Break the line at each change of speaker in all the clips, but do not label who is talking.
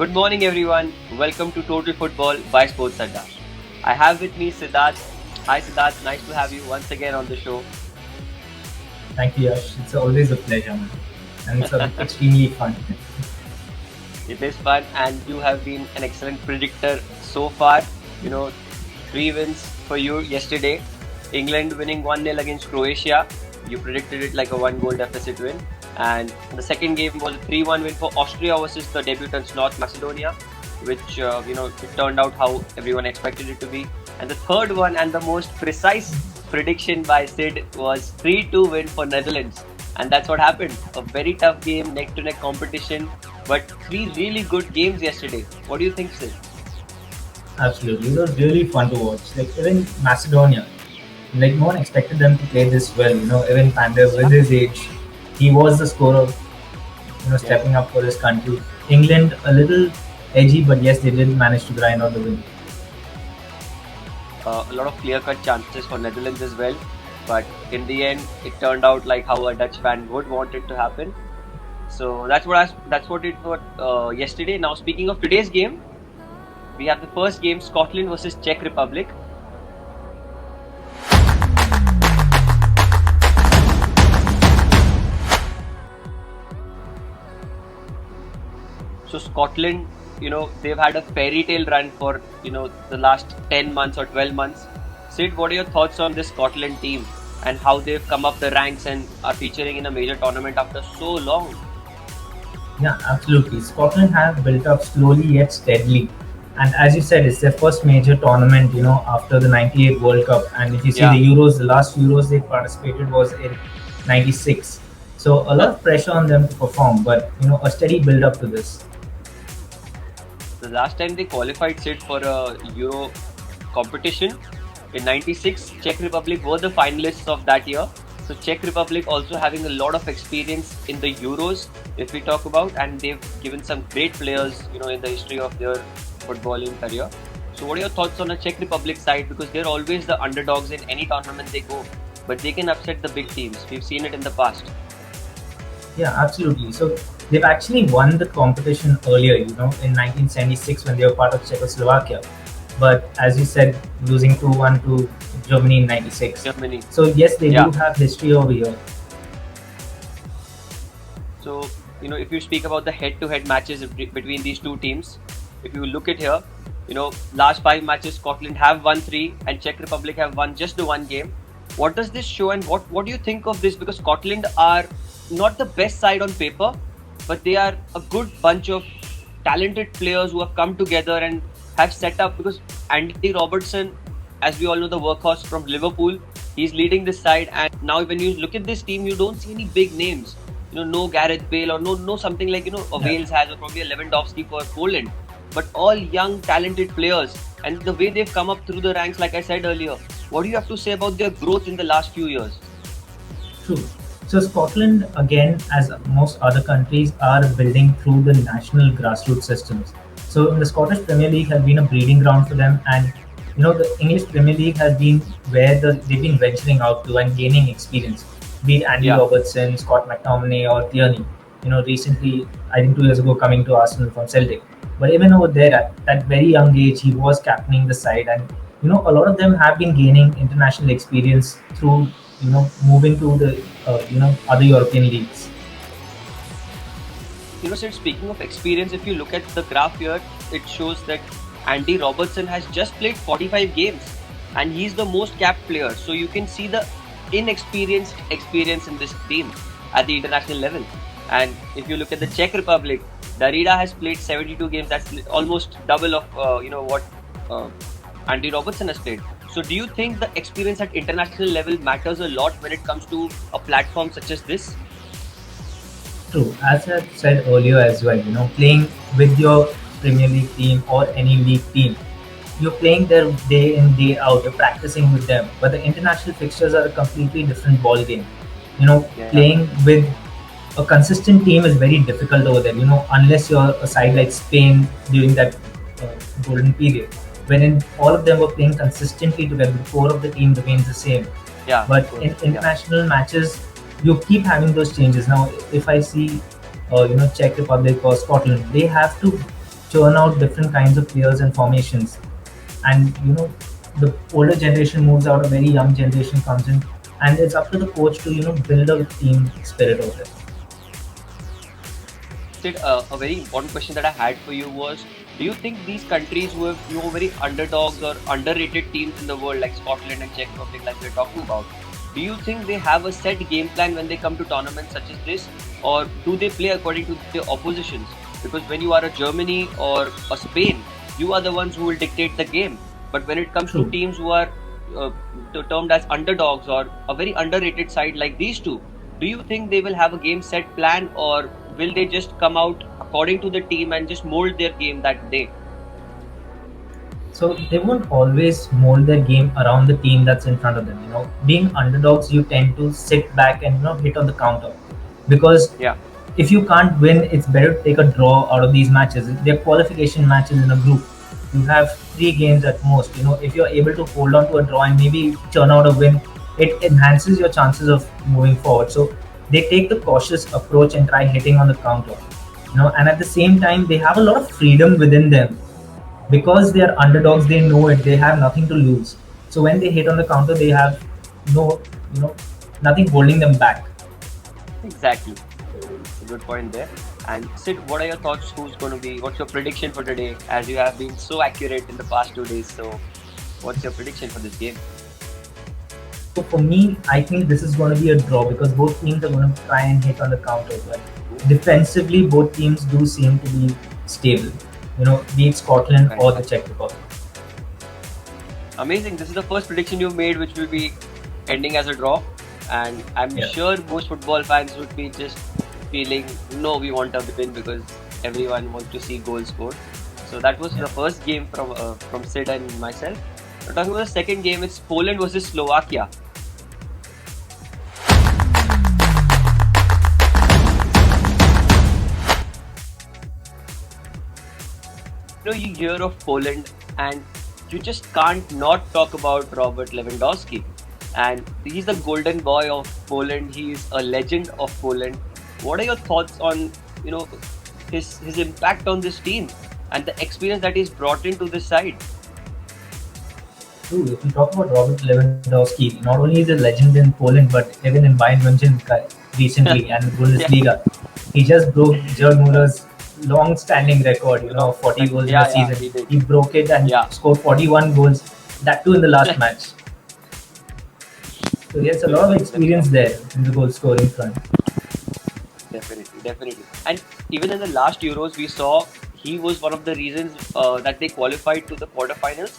Good morning, everyone. Welcome to Total Football by Sports Adda. I have with me Siddharth. Hi, Siddharth. Nice to have you once again on the show.
Thank you, Yash. It's always a pleasure, man. And it's extremely fun.
It is fun, and you have been an excellent predictor so far. You know, 3 wins for you yesterday. England winning 1-0 against Croatia. You predicted it like a 1 goal deficit win. And the second game was a 3-1 win for Austria versus the debutants North Macedonia, which, it turned out how everyone expected it to be. And the third one and the most precise prediction by Sid was 3-2 win for Netherlands. And that's what happened. A very tough game, neck-to-neck competition, but three really good games yesterday. What do you think, Sid?
Absolutely. It was really fun to watch. Like, even Macedonia, like, no one expected them to play this well. Even Pandev, with his age, he was the scorer, stepping up for his country. England, a little edgy, but yes, they did manage to grind out the win.
A lot of clear-cut chances for Netherlands as well. But in the end, it turned out like how a Dutch fan would want it to happen. So that's what it was yesterday. Now speaking of today's game, we have the first game: Scotland versus Czech Republic. So Scotland, they've had a fairy tale run for the last 10 months or 12 months. Sid, what are your thoughts on this Scotland team and how they've come up the ranks and are featuring in a major tournament after so long?
Yeah, absolutely. Scotland have built up slowly yet steadily. And as you said, it's their first major tournament, after the 98 World Cup. And if you see
Yeah.
the Euros, the last Euros they participated was in 96. So a lot of pressure on them to perform, but, a steady build up to this.
The last time they qualified, Sid, for a Euro competition in 96, Czech Republic were the finalists of that year. So Czech Republic also having a lot of experience in the Euros, if we talk about, and they've given some great players, in the history of their footballing career. So what are your thoughts on the Czech Republic side? Because they're always the underdogs in any tournament they go, but they can upset the big teams. We've seen it in the past.
Yeah, absolutely. So they've actually won the competition earlier, in 1976 when they were part of Czechoslovakia. But as you said, losing 2-1 to Germany in 96.
Germany.
So yes, they
Yeah.
do have history over here.
So, if you speak about the head-to-head matches between these two teams, if you look at here, last 5 matches, Scotland have won 3 and Czech Republic have won just the one game. What does this show and what do you think of this? Because Scotland are not the best side on paper, but they are a good bunch of talented players who have come together and have set up, because Andy Robertson, as we all know, the workhorse from Liverpool, he's leading this side. And now when you look at this team, you don't see any big names. No Gareth Bale or no something like, a Wales has, or probably a Lewandowski for Poland. But all young, talented players. And the way they've come up through the ranks, like I said earlier, what do you have to say about their growth in the last few years?
True. So Scotland, again, as most other countries, are building through the national grassroots systems. So the Scottish Premier League has been a breeding ground for them, and the English Premier League has been where they've been venturing out to and gaining experience. Be it Andy
Yeah.
Robertson, Scott McTominay, or Tierney. Recently, I think 2 years ago, coming to Arsenal from Celtic. But even over there, at that very young age, he was captaining the side, and a lot of them have been gaining international experience through moving to the other European leagues.
Sir, speaking of experience, if you look at the graph here, it shows that Andy Robertson has just played 45 games and he's the most capped player. So you can see the inexperienced experience in this team at the international level. And if you look at the Czech Republic, Darida has played 72 games. That's almost double of what Andy Robertson has played. So do you think the experience at international level matters a lot when it comes to a platform such as this?
True. As I said earlier as well, playing with your Premier League team or any league team, you're playing there day in, day out, you're practicing with them. But the international fixtures are a completely different ball game.
Yeah.
Playing with a consistent team is very difficult over there, unless you're a side like Spain during that golden period, wherein all of them were playing consistently together. The core of the team remains the same.
Yeah.
But in international matches, you keep having those changes. Now, if I see, Czech Republic or Scotland, they have to churn out different kinds of players and formations. And the older generation moves out, a very young generation comes in, and it's up to the coach to build a team spirit over it.
Sid, a very important question that I had for you was: do you think these countries who have very underdogs or underrated teams in the world, like Scotland and Czech Republic, like we're talking about, do you think they have a set game plan when they come to tournaments such as this, or do they play according to their oppositions? Because when you are a Germany or a Spain, you are the ones who will dictate the game. But when it comes to
True.
teams who are termed as underdogs or a very underrated side like these two, do you think they will have a game set plan, or will they just come out according to the team and just mold their game that day?
So they won't always mold their game around the team that's in front of them. Being underdogs, you tend to sit back and hit on the counter, because
Yeah,
if you can't win, it's better to take a draw out of these matches. They're qualification matches in a group. You have 3 games at most. If you're able to hold on to a draw and maybe churn out a win, it enhances your chances of moving forward. So they take the cautious approach and try hitting on the counter. And at the same time, they have a lot of freedom within them, because they are underdogs. They know it. They have nothing to lose. So when they hit on the counter, they have no, nothing holding them back.
exactly. A good point there. And Sid, what are your thoughts? What's your prediction for today? As you have been so accurate in the past 2 days, so what's your prediction for this game?
So for me, I think this is going to be a draw, because both teams are going to try and hit on the counter. But defensively, both teams do seem to be stable. Be it Scotland or the Czech Republic.
Amazing. This is the first prediction you've made which will be ending as a draw. And I'm
Yeah.
sure most football fans would be just feeling, no, we want a win, because everyone wants to see goals scored. So that was the first game from Sid and myself. Now talking about the second game, it's Poland versus Slovakia. You hear of Poland and you just can't not talk about Robert Lewandowski. And he's the golden boy of Poland. He's a legend of Poland. What are your thoughts on his impact on this team and the experience that he's brought into this side?
True. If we talk about Robert Lewandowski, not only is he a legend in Poland, but even in Bayern München recently and Bundesliga, he just broke Gerd Muller's long-standing record. 40 goals in a season.
he did.
He broke it and
Yeah.
scored 41 goals. That too in the last match. So he has a lot of experience there in the goal scoring front.
Definitely. And even in the last Euros, we saw he was one of the reasons that they qualified to the quarterfinals.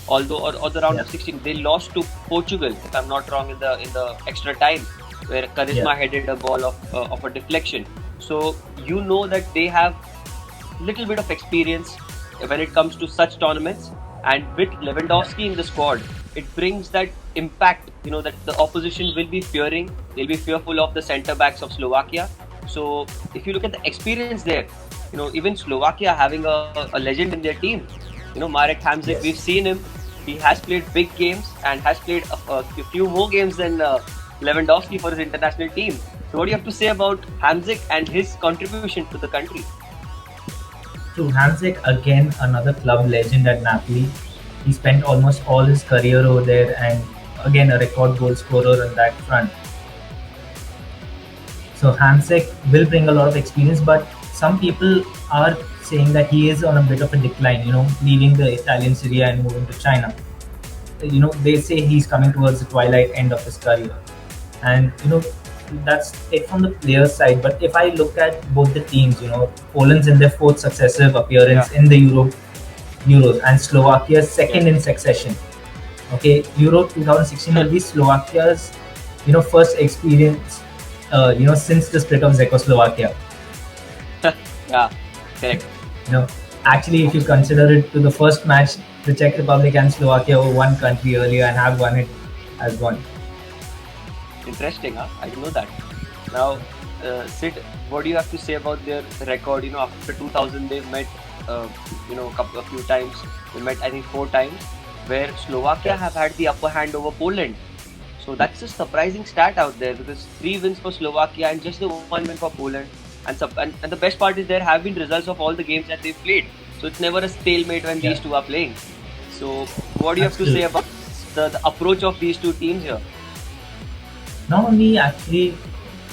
Although, or the round of 16, they lost to Portugal, if I'm not wrong, in the extra time, where Charisma headed a ball of a deflection. So that they have little bit of experience when it comes to such tournaments, and with Lewandowski in the squad, it brings that impact. That the opposition will be fearing. They'll be fearful of the centre backs of Slovakia. So if you look at the experience there, even Slovakia having a legend in their team, Marek Hamsik,
Yes.
we've seen him. He has played big games and has played a few more games than Lewandowski for his international team. So what do you have to say about Hamsik and his contribution to the country?
To Hamsik, again, another club legend at Napoli. He spent almost all his career over there, and again, a record goal scorer on that front. So Hamsik will bring a lot of experience, but some people are saying that he is on a bit of a decline, leaving the Italian Serie A and moving to China. They say he's coming towards the twilight end of his career. And, that's it from the players' side. But if I look at both the teams, Poland's in their 4th successive appearance in the Euros, and Slovakia's second in succession. Okay, Euro 2016 will be Slovakia's, first experience, since the split of Czechoslovakia.
Yeah, correct.
Actually, if you consider it, to the first match, the Czech Republic and Slovakia were one country earlier and have won it as one.
Interesting, huh? I didn't know that. Now, Sid, what do you have to say about their record? After 2000, they've met, a few times. They met, I think, 4 times, where Slovakia have had the upper hand over Poland. So that's a surprising stat out there, because 3 wins for Slovakia and just the 1 win for Poland. And the best part is there have been results of all the games that they've played. So it's never a stalemate when
Yeah.
these two are playing. So what do you have to say
Absolutely.
about the approach of these two teams here?
Not only actually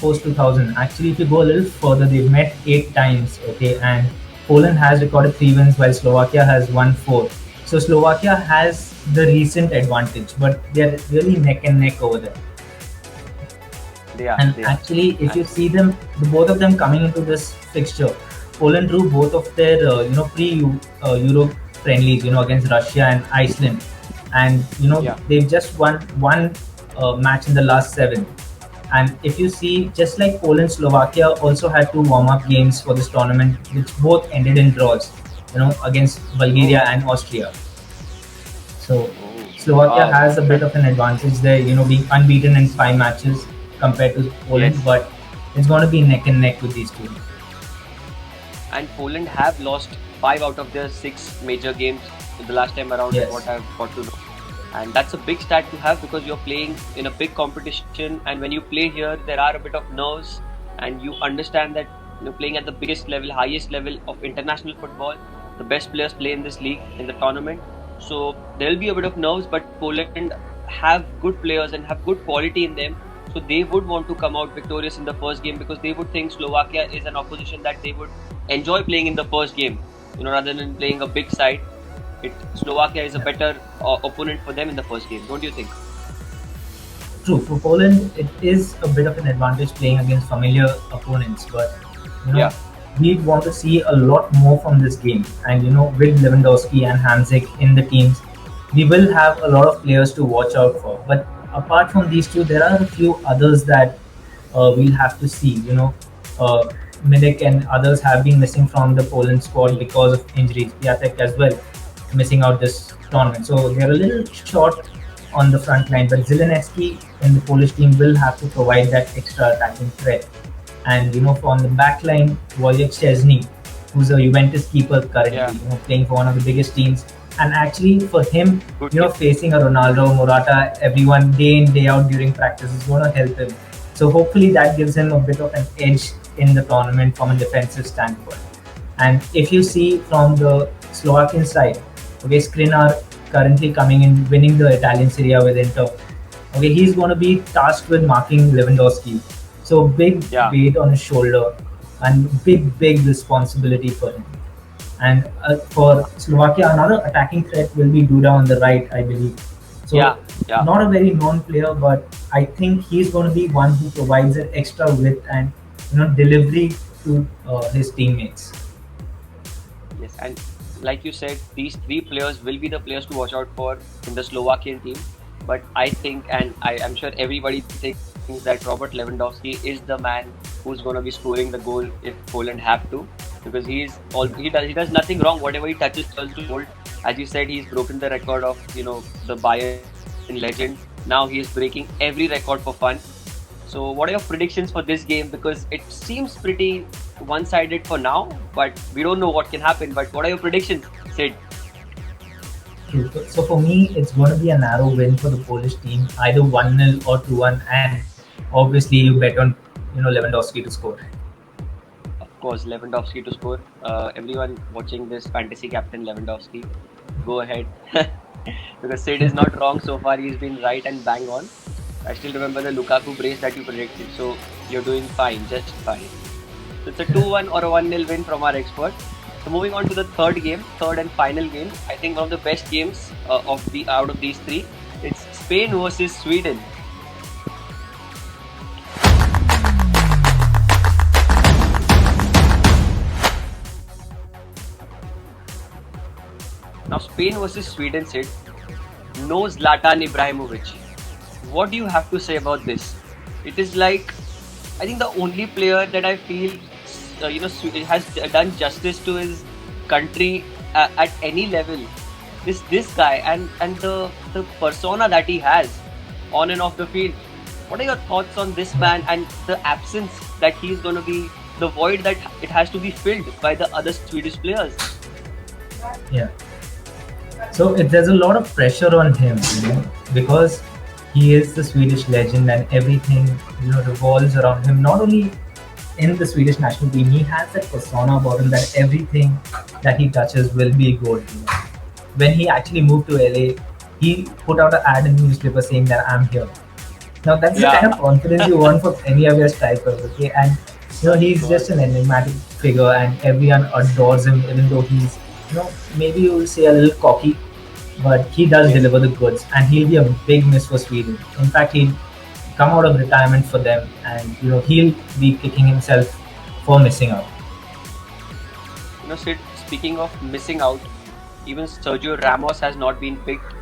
post 2000. Actually, if you go a little further, they've met 8 times. Okay, and Poland has recorded 3 wins while Slovakia has won 4. So Slovakia has the recent advantage, but they're really neck and neck over there.
They are,
And
they are.
actually, if
And
you see them, the both of them coming into this fixture, Poland drew both of their pre-Euro friendlies, against Russia and Iceland, and
yeah,
they've just won one match in the last 7. And if you see, just like Poland, Slovakia also had 2 warm-up games for this tournament, which both ended in draws, against
oh,
Bulgaria and Austria. So
oh,
Slovakia
wow.
has a bit of an advantage there, being unbeaten in 5 matches compared to Poland,
Yes.
but it's going to be neck and neck with these two.
And Poland have lost 5 out of their 6 major games the last time around, is
Yes,
what I've got to know. And that's a big stat to have because you're playing in a big competition, and when you play here, there are a bit of nerves, and you understand that playing at the biggest level, highest level of international football, the best players play in this league in the tournament. So there'll be a bit of nerves, but Poland have good players and have good quality in them. So they would want to come out victorious in the first game because they would think Slovakia is an opposition that they would enjoy playing in the first game, rather than playing a big side. Slovakia is a
yeah.
better opponent for them in the first game, don't you think?
True. For Poland, it is a bit of an advantage playing against familiar opponents, but you know,
Yeah,
we want to see a lot more from this game. And with Lewandowski and Hamzik in the teams, we will have a lot of players to watch out for. But apart from these two, there are a few others that we'll have to see. Uh, Milik and others have been missing from the Poland squad because of injuries. Piatek as well missing out this tournament. So they're a little short on the front line, but Zelenski in the Polish team will have to provide that extra attacking threat. And from the back line, Wojciech Szczesny, who's a Juventus keeper currently,
yeah,
playing for one of the biggest teams. And actually, for him,
good keeper.
facing a Ronaldo, Morata, everyone day in day out during practice is going to help him. So hopefully that gives him a bit of an edge in the tournament from a defensive standpoint. And if you see from the Slovakian side, okay, Skriniar currently coming in, winning the Italian Serie A with Inter. Okay, he's going to be tasked with marking Lewandowski. So big
Yeah,
weight on his shoulder and big responsibility for him. And for Slovakia, another attacking threat will be Duda on the right, I believe.
yeah,
So
yeah.
not a very known player, but I think he's going to be one who provides an extra width and delivery to his teammates.
Yes, and like you said, these 3 players will be the players to watch out for in the Slovakian team. But I think, and I'm sure everybody thinks that Robert Lewandowski is the man who's going to be scoring the goal if Poland have to, because he does nothing wrong. Whatever he touches turns to gold. As you said, he's broken the record of the Bayern legend. Now he is breaking every record for fun. So, what are your predictions for this game? Because it seems pretty one-sided for now, but we don't know what can happen. But what are your predictions, Sid?
True. So for me, it's going to be a narrow win for the Polish team, either 1-0 or 2-1, and obviously you bet on Lewandowski to score.
Of course, Lewandowski to score. Everyone watching this, fantasy captain Lewandowski, go ahead. Because Sid is not wrong so far. He's been right and bang on. I still remember the Lukaku brace that you predicted. So you're doing fine, just fine. So it's a 2-1 or a 1-0 win from our expert. So moving on to the third and final game. I think one of the best games out of these 3. It's Spain versus Sweden. Now Spain versus Sweden, Sid. No Zlatan Ibrahimovic. What do you have to say about this? It is like, I think the only player that I feel has done justice to his country at any level is this guy, and the persona that he has on and off the field. What are your thoughts on this man and the absence that he's going to be, the void that it has to be filled by the other Swedish players?
Yeah. So there's a lot of pressure on him, because he is the Swedish legend and everything revolves around him. Not only in the Swedish national team, he has that persona about him that everything that he touches will be good. When he actually moved to LA, he put out an ad in the newspaper saying that I'm here. Now that's the kind
Yeah,
of confidence you want from any of your strikers, okay? And
of
he's just
course.
an enigmatic figure, and everyone adores him, even though he's maybe you will say a little cocky, but he does
Yes.
deliver the goods, and he'll be a big miss for Sweden. In fact, he'll come out of retirement for them, and he'll be kicking himself for missing out.
Sid, speaking of missing out, even Sergio Ramos has not been picked.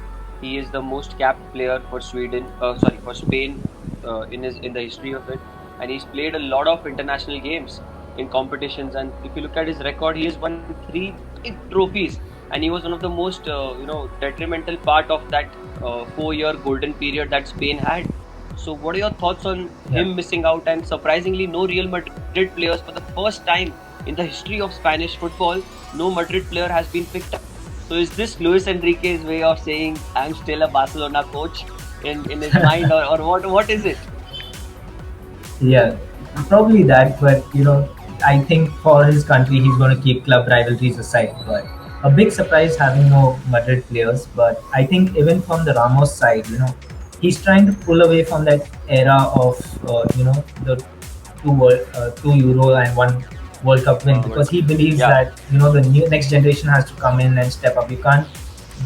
He is the most capped player for Sweden, sorry, for Spain, in the history of it, and he's played a lot of international games in competitions. And if you look at his record, he has won three big trophies, and he was one of the most detrimental part of that 4 year golden period that Spain had. So, what are your thoughts on
Yeah.
him missing out? And surprisingly, no Real Madrid players for the first time in the history of Spanish football, no Madrid player has been picked up. So is this Luis Enrique's way of saying I'm still a Barcelona coach in his mind, or what is it?
Yeah, probably that. But I think for his country, he's going to keep club rivalries aside. But a big surprise having no Madrid players. But I think even from the Ramos side, he's trying to pull away from that era of the two Euro and one World Cup win,
World
because
Cup.
he believes
Yeah,
that the new next generation has to come in and step up. You can't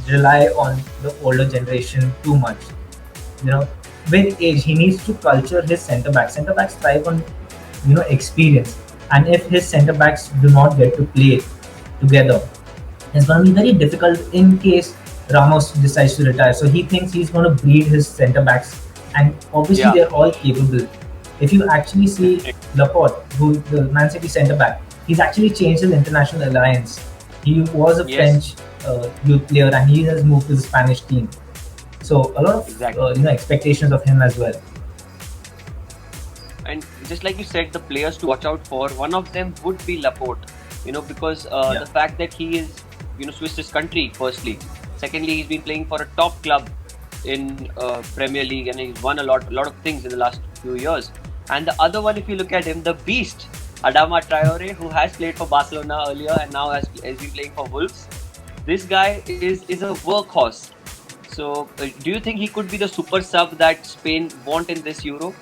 rely on the older generation too much. you know with age, he needs to culture his center backs thrive on experience, and if his center backs do not get to play together, it's going to be very difficult in case Ramos decides to retire. So he thinks he's going to breed his center backs, and obviously
yeah,
they're all capable. If you actually see Laporte, who the Man City centre back, he's actually changed his international alliance. He was a
yes,
French youth player, and he has moved to the Spanish team. So a lot of
exactly.
expectations of him as well.
And just like you said, the players to watch out for, one of them would be Laporte. Because
Yeah.
the fact that he is, Swiss his country. Firstly, secondly, he's been playing for a top club in Premier League, and he's won a lot of things in the last few years. And the other one, if you look at him, the beast, Adama Traore, who has played for Barcelona earlier and now has been playing for Wolves. This guy is a workhorse. So, do you think he could be the super sub that Spain want in this Euro?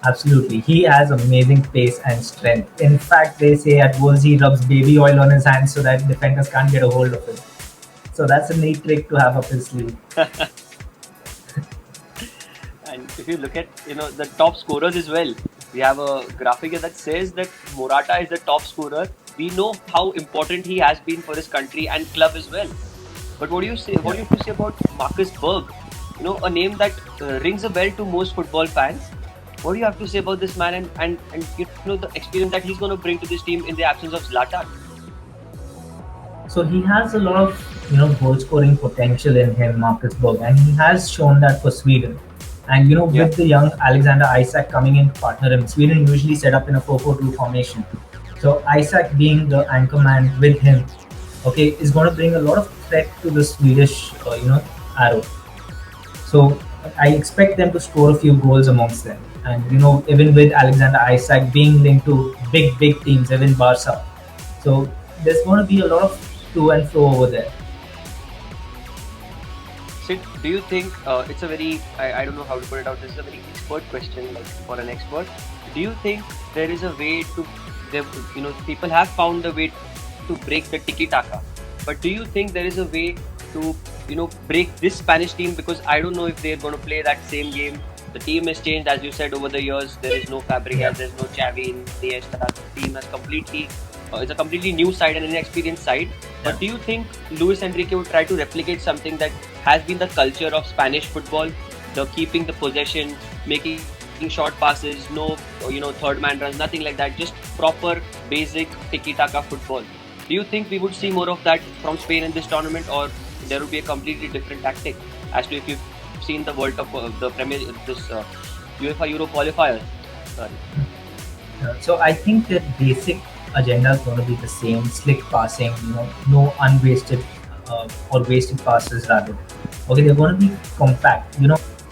Absolutely. He has amazing pace and strength. In fact, they say at Wolves he rubs baby oil on his hands so that defenders can't get a hold of him. So that's a neat trick to have up his sleeve.
And if you look at the top scorers as well, we have a graphic here that says that Morata is the top scorer. We know how important he has been for his country and club as well. But what do you say? What do you have to say about Marcus Berg? A name that rings a bell to most football fans. What do you have to say about this man, and the experience that he's going to bring to this team in the absence of Zlatan?
So he has a lot of goal scoring potential in him, Marcus Berg, and he has shown that for Sweden. And
Yeah.
with the young Alexander Isak coming in to partner him, Sweden usually set up in a 4-4-2 formation. So Isak being the anchor man with him, okay, is going to bring a lot of threat to the Swedish, arrow. So I expect them to score a few goals amongst them. And even with Alexander Isak being linked to big teams, even Barca. So there's going to be a lot of to and fro over there.
Sid, do you think it's a very, I don't know how to put it out, this is a very expert question, like for an expert. Do you think there is a way to, people have found a way to break the tiki-taka, but do you think there is a way to, break this Spanish team? Because I don't know if they're going to play that same game. The team has changed, as you said, over the years. There is no
Yeah.
Fabregas, there's no Xavi, Iniesta. The team has completely, it's a completely new side and an inexperienced side.
Yeah.
But do you think Luis Enrique would try to replicate something that has been the culture of Spanish football, the keeping the possession, making short passes, no third man runs, nothing like that, just proper basic tiki-taka football? Do you think we would see more of that from Spain in this tournament, or there would be a completely different tactic as to if you've seen the World Cup, the Premier, this UEFA Euro qualifiers? Sorry.
So I think the basic agenda is going to be the same: slick passing, no unwasted or wasted passes rather. Okay, they're going to be compact.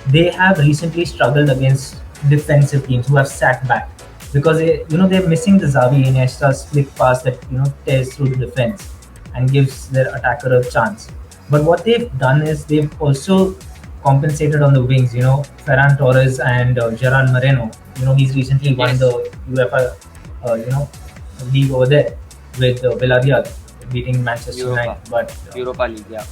They have recently struggled against defensive teams who have sat back. because they're missing the Xavi Iniesta's slick pass that tears through the defense and gives their attacker a chance. But what they've done is they've also compensated on the wings. Ferran Torres and Gerard Moreno. He's recently won
Yes.
the UEFA, league over there with Villarreal, beating Manchester
Europa.
United. But
Europa League, yeah.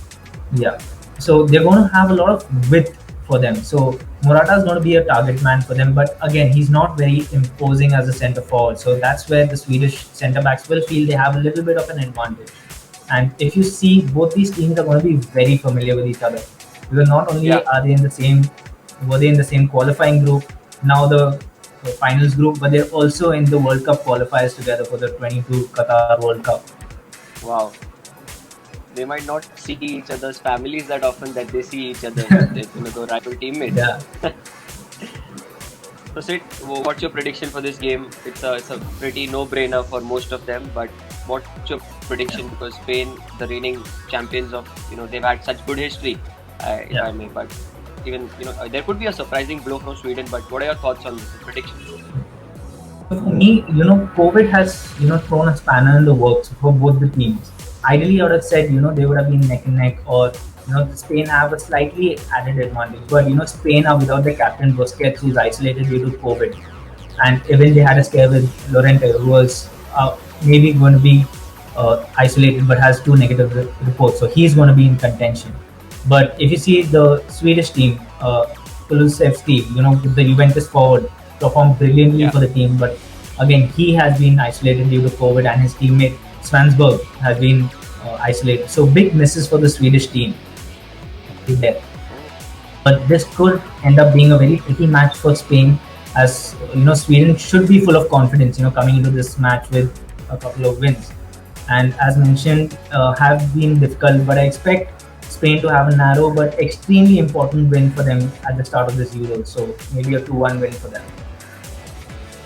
yeah, so they're going to have a lot of width for them. So Morata is going to be a target man for them, but again, he's not very imposing as a centre forward. So that's where the Swedish centre backs will feel they have a little bit of an advantage. And if you see, both these teams are going to be very familiar with each other, because not only
Yeah.
are they were they in the same qualifying group, now the finals group, but they're also in the World Cup qualifiers together for the 22 Qatar World Cup.
Wow. They might not see each other's families that often, that they see each other, the rival teammates.
Yeah.
So Sid, what's your prediction for this game? It's a pretty no-brainer for most of them, but what's your prediction? Because Spain, the reigning champions of, they've had such good history, if I may. But even, there could be a surprising blow from Sweden. But what are your thoughts on this prediction?
For me, COVID has, thrown a spanner in the works for both the teams. Ideally, I would have said, they would have been neck and neck, or, Spain have a slightly added advantage. But, Spain are without their captain Busquets, who's isolated due to COVID. And even they had a scare with Llorente, who was maybe going to be isolated but has two negative reports. So he's going to be in contention. But if you see the Swedish team, Kulusevski, with the Juventus forward, performed brilliantly for the team. But again, he has been isolated due to COVID, and his teammate Svansberg has been isolated. So big misses for the Swedish team there. But this could end up being a very tricky match for Spain, as Sweden should be full of confidence, coming into this match with a couple of wins. And as mentioned, have been difficult, but I expect Spain to have a narrow but extremely important win for them at the start of this Euro. So maybe a 2-1 win for them.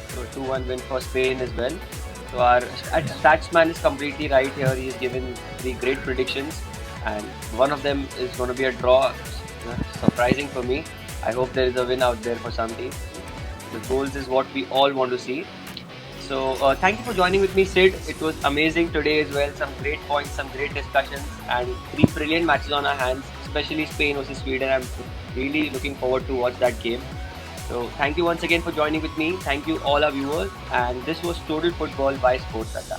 So 2-1 win for Spain as well. So our Statsman is completely right here. He's given three great predictions, and one of them is going to be a draw. Surprising for me. I hope there is a win out there for some team. The goals is what we all want to see. So thank you for joining with me, Sid. It was amazing today as well. Some great points, some great discussions, and three brilliant matches on our hands, especially Spain versus Sweden. I'm really looking forward to watch that game. So thank you once again for joining with me. Thank you all our viewers, and this was Total Football by Sports Adda.